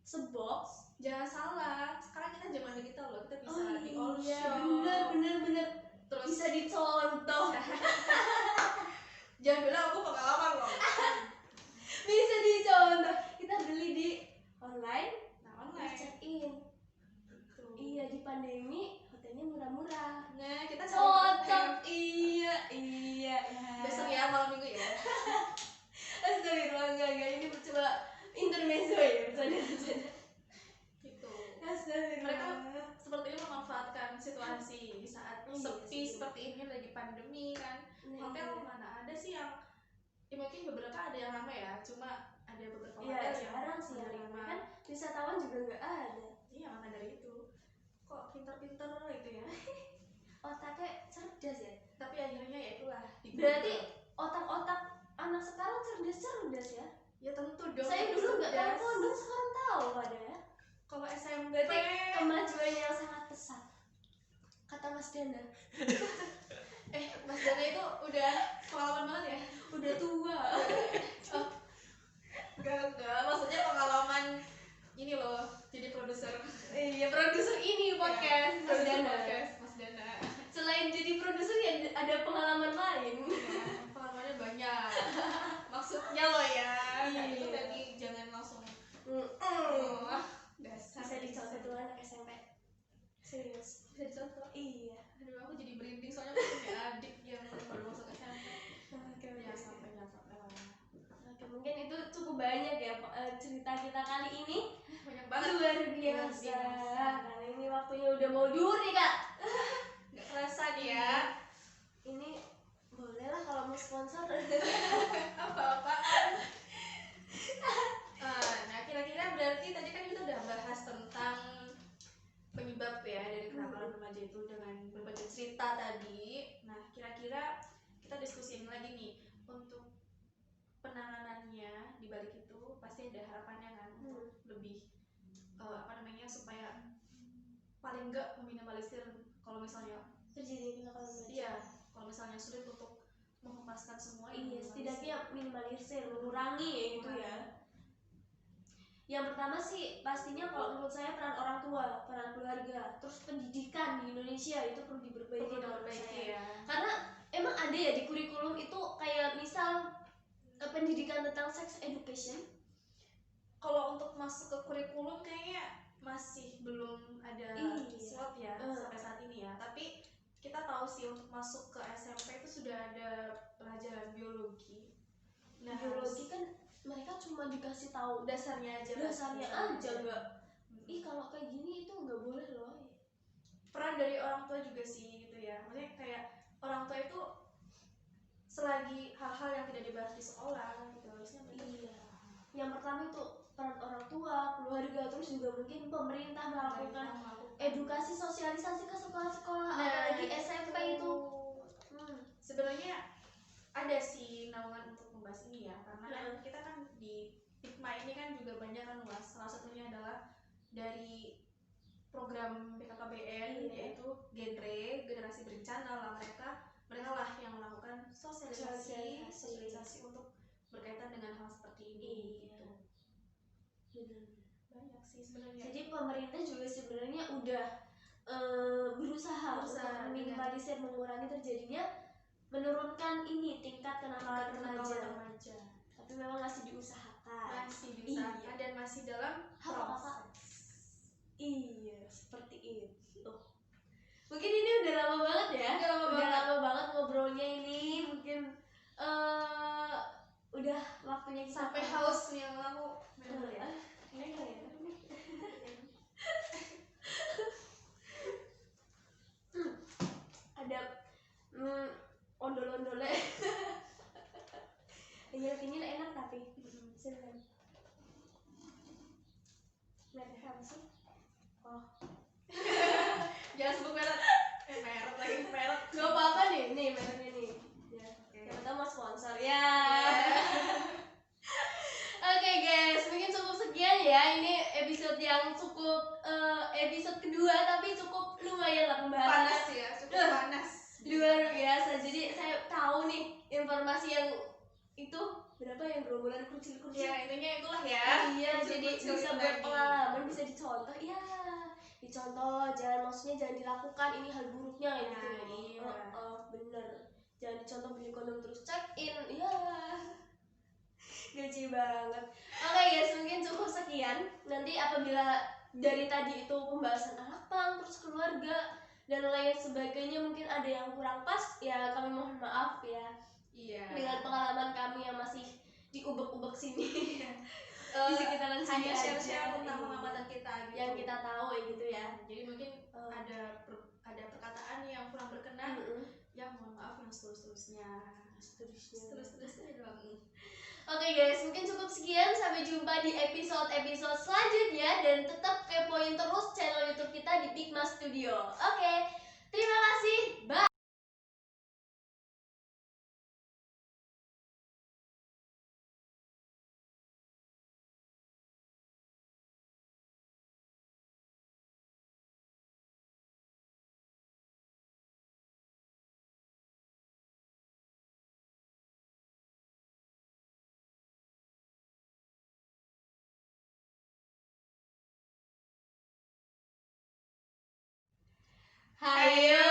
sebox. Jangan salah, sekarang kita zaman digital loh, kita bisa di all iya, show. bener. Terus Bisa dicontoh. jangan bilang aku pengalaman loh. Bisa dicontoh. Kita beli di online, Nah, terus online. check in. Gitu. Iya, di pandemi hotelnya murah-murah. Nah, kita Cocok. Iya. besok ya malam minggu ya. Astagfirullah, enggak. Ini coba intermezzo ya, bercanda. Gitu. Astagfirullah. Mereka sepertinya memanfaatkan situasi di saat Iya sepi sih. seperti ini, lagi pandemi kan. Nah, Hotel iya. mana ada sih yang mungkin beberapa ada yang ramai ya, cuma ada beberapa Iya, hotel yang jarang sih yang menerima. kan wisatawan juga nggak ada. Iya, maka dari itu kok pinter-pinter itu ya. Otaknya cerdas ya. Tapi akhirnya ya itulah Berarti otak-otak anak sekarang cerdas ya. ya tentu dong. Saya dulu nggak tahu cerdas. kondom, sekarang tahu pada ya. Kalau SMP Berarti kemajuan yang sangat pesat. Kata Mas Dana. Mas Dana itu udah pengalaman banget ya. Udah tua. Enggak, maksudnya pengalaman ini loh, jadi produser. Iya, produser ini podcast Mas Produser Dana. podcast Mas Dana. Selain jadi produser ya ada pengalaman lain. Ya, pengalamannya banyak. Maksudnya loh ya. Iya. Itu tadi jangan langsung dasar. Bisa dicontoh tuh anak SMP. Serius. Bisa dicontoh. Iya. Aduh, aku jadi merinding soalnya aku punya adik yang baru masuk SMP. Ya sampai lah. Oke, mungkin itu cukup banyak ya cerita kita kali ini. Banyak banget. Luar biasa. Kali ini waktunya udah mau dur nih, Kak. Nggak kerasa nih ya. Ini boleh lah kalau mau sponsor. Apa-apaan. Nah, kira-kira berarti tadi kan kita udah bahas tentang penyebab ya dari kenakalan remaja itu dengan berbagai cerita tadi. Nah, kira-kira kita diskusiin lagi nih untuk penanganannya. Di balik itu pasti ada harapannya kan untuk lebih supaya paling enggak meminimalisir kalau misalnya Terjadi kenakalan remaja. iya, kalau misalnya sulit untuk menghempaskan semua. Iya, setidaknya minimalisir, mengurangi ya gitu ya. Yang pertama sih pastinya kalau menurut saya peran orang tua, peran keluarga, terus pendidikan di Indonesia itu perlu diperbaiki menurut saya. ya. Karena emang ada ya di kurikulum itu kayak misal pendidikan tentang sex education. Kalau untuk masuk ke kurikulum kayaknya masih belum ada slot ya sampai saat ini ya. Tapi kita tahu sih untuk masuk ke SMP itu sudah ada pelajaran biologi. Nah, Biologi kan mereka cuma dikasih tahu dasarnya aja. enggak. Ih, kalau kayak gini itu enggak boleh loh. Peran dari orang tua juga sih gitu ya. Maksudnya kayak orang tua itu selagi hal-hal yang tidak dibahas di sekolah gitu harusnya mereka. Iya. Yang pertama itu peran orang tua, keluarga, terus juga mungkin pemerintah melakukan edukasi sosialisasi ke sekolah-sekolah, apalagi SMP itu. Sebenarnya ada sih naungan untuk membahas ini ya, karena kan kita kan di Pikma ini kan juga banyak kan luas. Salah satunya adalah dari program BKKBN yaitu generasi berencana lah. Mereka lah yang melakukan sosialisasi untuk berkaitan dengan hal seperti ini gitu. Banyak sih sebenarnya. Jadi pemerintah juga sebenarnya udah berusaha untuk minimalisir, mengurangi terjadinya, menurunkan ini tingkat kenakalan remaja. Tapi memang masih diusahakan. Dan masih dalam proses. Iya, seperti itu. Mungkin ini udah lama banget ya. Udah lama banget ngobrolnya ini. Mungkin udah waktunya kita sampai haus nih yang aku minum ya. Ada ondol-ondolnya. Kenyal enak tapi silakan. Merek apa sih? Oh. Jangan sebut merek. Merek. Gak apa-apa nih mereknya nih. Ya. Siapa tahu mau sponsor ya. Oke guys, mungkin cukup sekian ya. Ini episode yang cukup episode kedua tapi cukup lumayan lah pembahasan. Panas ya, cukup panas. Luar biasa. Jadi saya tahu nih informasi yang itu berapa yang gerombolan kucil-kucil. Ya intinya itulah ya. Iya, jadi bisa buat pengalaman, bisa dicontoh. Ya, dicontoh, maksudnya jangan dilakukan, ini hal buruknya kayak Nah, gitu. iya. Bener, jangan dicontoh beli kondom terus check in, ya lucu banget. Oke guys, mungkin cukup sekian. Nanti apabila dari tadi itu pembahasan anak pang, terus keluarga dan lain sebagainya mungkin ada yang kurang pas, ya kami mohon maaf ya. Iya. Dengan pengalaman kami yang masih diubek-ubek sini. Di sekitaran sini hanya aja, share tentang iya. pengamatan kita gitu. Yang kita tahu ya gitu ya. Jadi mungkin ada perkataan yang kurang berkenan, ya mohon maaf yang seterusnya doang. Oke guys, mungkin cukup sekian. Sampai jumpa di episode selanjutnya dan tetap kepoin terus channel YouTube kita di Pikma Studio. Oke, terima kasih. Bye. Hayo